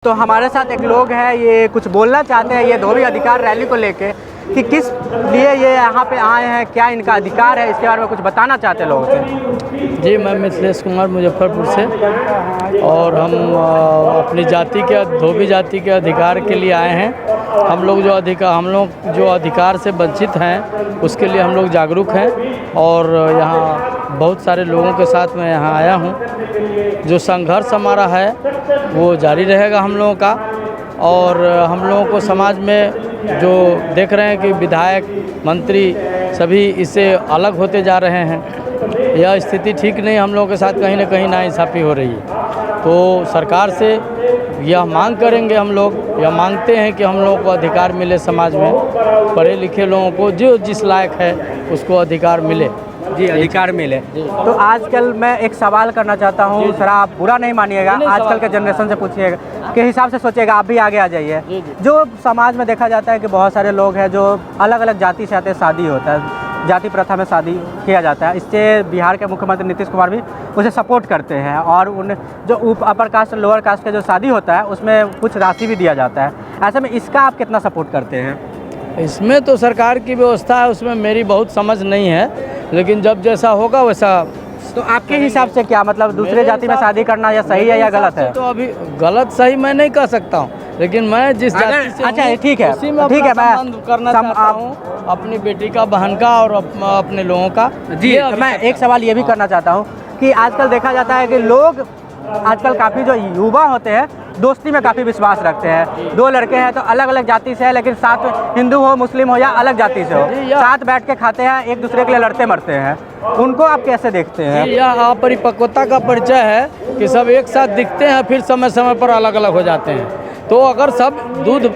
तो हमारे साथ एक लोग हैं, ये कुछ बोलना चाहते हैं ये धोबी अधिकार रैली को लेके कि किस लिए ये यहाँ पे आए हैं, क्या इनका अधिकार है, इसके बारे में कुछ बताना चाहते हैं लोगों से। जी, मैं मिथिलेश कुमार मुजफ्फरपुर से, और हम अपनी जाति के धोबी जाति के अधिकार के लिए आए हैं। हम लोग जो अधिकार से वंचित हैं उसके लिए हम लोग जागरूक हैं, और यहाँ बहुत सारे लोगों के साथ मैं यहाँ आया हूँ। जो संघर्ष हमारा है वो जारी रहेगा हम लोगों का, और हम लोगों को समाज में जो देख रहे हैं कि विधायक मंत्री सभी इससे अलग होते जा रहे हैं, यह स्थिति ठीक नहीं। हम लोगों के साथ कहीं ना कहीं नाइंसाफ़ी हो रही है। तो सरकार से यह मांग करेंगे, हम लोग यह मांगते हैं कि हम लोगों को अधिकार मिले, समाज में पढ़े लिखे लोगों को जो जिस लायक है उसको अधिकार मिले। जी, अधिकार मिले। तो आजकल मैं एक सवाल करना चाहता हूँ, सर आप बुरा नहीं मानिएगा, आजकल के जनरेशन से पूछिएगा के हिसाब से सोचिएगा, आप भी आगे आ जाइए। जो समाज में देखा जाता है कि बहुत सारे लोग हैं जो अलग अलग जाति से आते हैं, शादी होता है, जाति प्रथा में शादी किया जाता है। इससे बिहार के मुख्यमंत्री नीतीश कुमार भी उसे सपोर्ट करते हैं, और उन जो अपर कास्ट लोअर कास्ट का जो शादी होता है उसमें कुछ राशि भी दिया जाता है। ऐसे में इसका आप कितना सपोर्ट करते हैं? इसमें तो सरकार की व्यवस्था है, उसमें मेरी बहुत समझ नहीं है, लेकिन जब जैसा होगा वैसा। तो आपके हिसाब से क्या मतलब दूसरे जाति में शादी करना या सही है या गलत है? तो अभी गलत सही मैं नहीं कह सकता हूँ, लेकिन मैं जिस जाति से अच्छा ठीक है, उसी में ठीक है, मैं करना चाहता हूँ, अपनी बेटी का, बहन का और अपने लोगों का। जी, मैं एक सवाल ये भी करना चाहता हूँ कि आजकल देखा जाता है कि लोग आजकल काफ़ी जो युवा होते हैं दोस्ती में काफ़ी विश्वास रखते हैं। दो लड़के हैं तो अलग अलग जाति से है, लेकिन साथ हिंदू हो, मुस्लिम हो या अलग जाति से हो, साथ बैठ के खाते हैं, एक दूसरे के लिए लड़ते मरते हैं। उनको आप कैसे देखते हैं? यह अपरिपक्वता का परिचय है कि सब एक साथ दिखते हैं, फिर समय समय पर अलग अलग हो जाते हैं। तो अगर सब दूध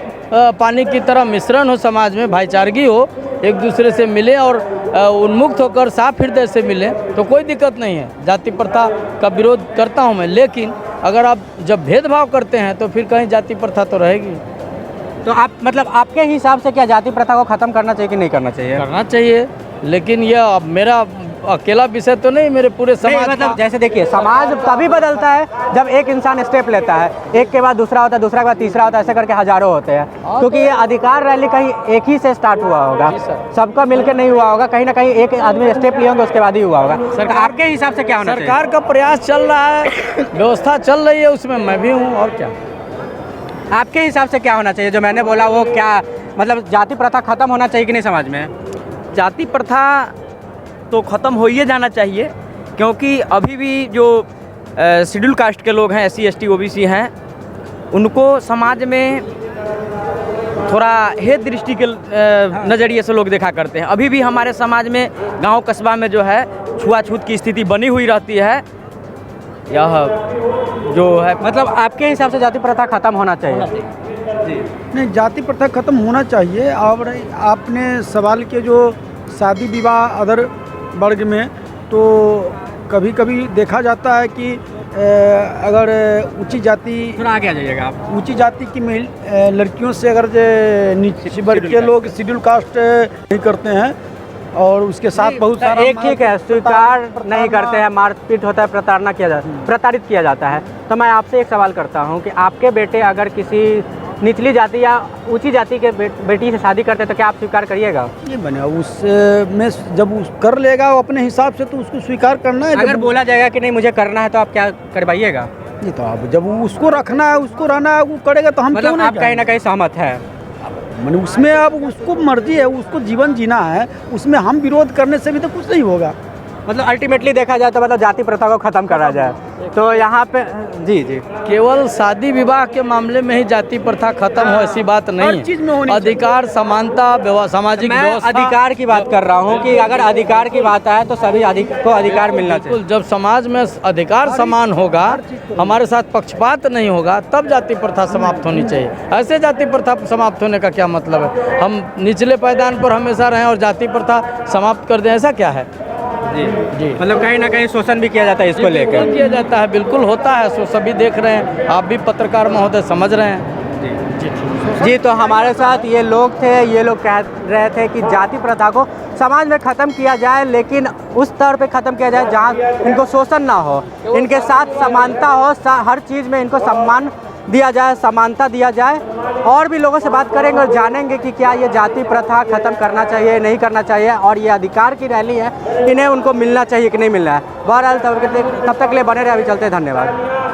पानी की तरह मिश्रण हो, समाज में भाईचारगी हो, एक दूसरे से मिले और उन्मुक्त होकर साफ हृदय से मिले तो कोई दिक्कत नहीं है। जाति प्रथा का विरोध करता हूं मैं, लेकिन अगर आप जब भेदभाव करते हैं तो फिर कहीं जाति प्रथा तो रहेगी। तो आप मतलब आपके हिसाब से क्या जाति प्रथा को ख़त्म करना चाहिए कि नहीं करना चाहिए? करना चाहिए, लेकिन यह मेरा अकेला विषय तो नहीं, मेरे पूरे समाज मतलब जैसे देखिए, समाज तभी बदलता है जब एक इंसान स्टेप लेता है, एक के बाद दूसरा होता है, दूसरा के बाद तीसरा होता है, ऐसे करके हजारों होते हैं। क्योंकि ये अधिकार रैली कहीं एक ही से स्टार्ट हुआ होगा, सबका मिलकर नहीं हुआ होगा, कहीं ना कहीं एक आदमी स्टेप लिए होंगे उसके बाद ही हुआ होगा। सरकार आपके हिसाब से क्या होना चाहिए? सरकार का प्रयास चल रहा है, व्यवस्था चल रही है, उसमें मैं भी हूँ, और क्या। आपके हिसाब से क्या होना चाहिए? जो मैंने बोला वो क्या मतलब जाति प्रथा खत्म होना चाहिए कि नहीं समाज में? जाति प्रथा तो ख़त्म हो ही जाना चाहिए, क्योंकि अभी भी जो शेड्यूल कास्ट के लोग हैं, SC ST OBC हैं, उनको समाज में थोड़ा हेय दृष्टि के नज़रिए से लोग देखा करते हैं। अभी भी हमारे समाज में गांव कस्बा में जो है छुआछूत की स्थिति बनी हुई रहती है। यह जो है मतलब आपके हिसाब से जाति प्रथा खत्म होना चाहिए? जी नहीं, जाति प्रथा खत्म होना चाहिए। और आपने सवाल के जो शादी विवाह अदर वर्ग में, तो कभी कभी देखा जाता है कि अगर ऊंची जाति, थोड़ा आगे आ जाइएगा आप, ऊंची जाति की लड़कियों से अगर नीचे वर्ग के लोग शेड्यूल कास्ट नहीं करते हैं, और उसके साथ बहुत सारा एक ठीक है, स्वीकार नहीं करते हैं, मारपीट होता है, प्रताड़ित किया जाता है। तो मैं आपसे एक सवाल करता हूं कि आपके बेटे अगर किसी निचली जाति या ऊंची जाति के बेटी से शादी करते हैं तो क्या आप स्वीकार करिएगा? ये बने उसमें जब कर लेगा वो अपने हिसाब से, तो उसको स्वीकार करना है। अगर बोला जाएगा कि नहीं मुझे करना है तो आप क्या करवाइएगा? ये तो अब जब उसको रखना है, उसको रहना है, वो करेगा तो हम क्यों नहीं? आप कहीं ना कहीं सहमत है? मैंने उसमें अब उसको मर्जी है, उसको जीवन जीना है, उसमें हम विरोध करने से भी तो कुछ नहीं होगा। मतलब अल्टीमेटली देखा जाए तो मतलब जाति प्रथा को खत्म करा जाए तो यहाँ पे जी केवल शादी विवाह के मामले में ही जाति प्रथा खत्म हो ऐसी बात नहीं है। अधिकार, समानता, सामाजिक व्यवस्था, अधिकार की बात कर रहा हूँ कि अगर अधिकार की बात आए तो सभी को अधिकार मिलना चाहिए। जब समाज में अधिकार समान होगा, हमारे साथ पक्षपात नहीं होगा, तब जाति प्रथा समाप्त होनी चाहिए। ऐसे जाति प्रथा समाप्त होने का क्या मतलब है? हम निचले पायदान पर हमेशा रहें और जाति प्रथा समाप्त कर दें, ऐसा क्या है? जी मतलब कहीं ना कहीं शोषण भी किया जाता है, इसको लेकर किया जाता है, बिल्कुल होता है, सो सभी देख रहे हैं, आप भी पत्रकार महोदय समझ रहे हैं। जी तो हमारे साथ ये लोग थे, ये लोग कह रहे थे कि जाति प्रथा को समाज में ख़त्म किया जाए, लेकिन उस स्तर पे ख़त्म किया जाए जहाँ इनको शोषण ना हो, इनके साथ समानता हो, हर चीज़ में इनको सम्मान दिया जाए, समानता दिया जाए। और भी लोगों से बात करेंगे और जानेंगे कि क्या ये जाति प्रथा ख़त्म करना चाहिए, नहीं करना चाहिए, और ये अधिकार की रैली है, इन्हें उनको मिलना चाहिए कि नहीं मिलना है। बहरहाल तब तक के लिए बने रहे, अभी चलते हैं, धन्यवाद।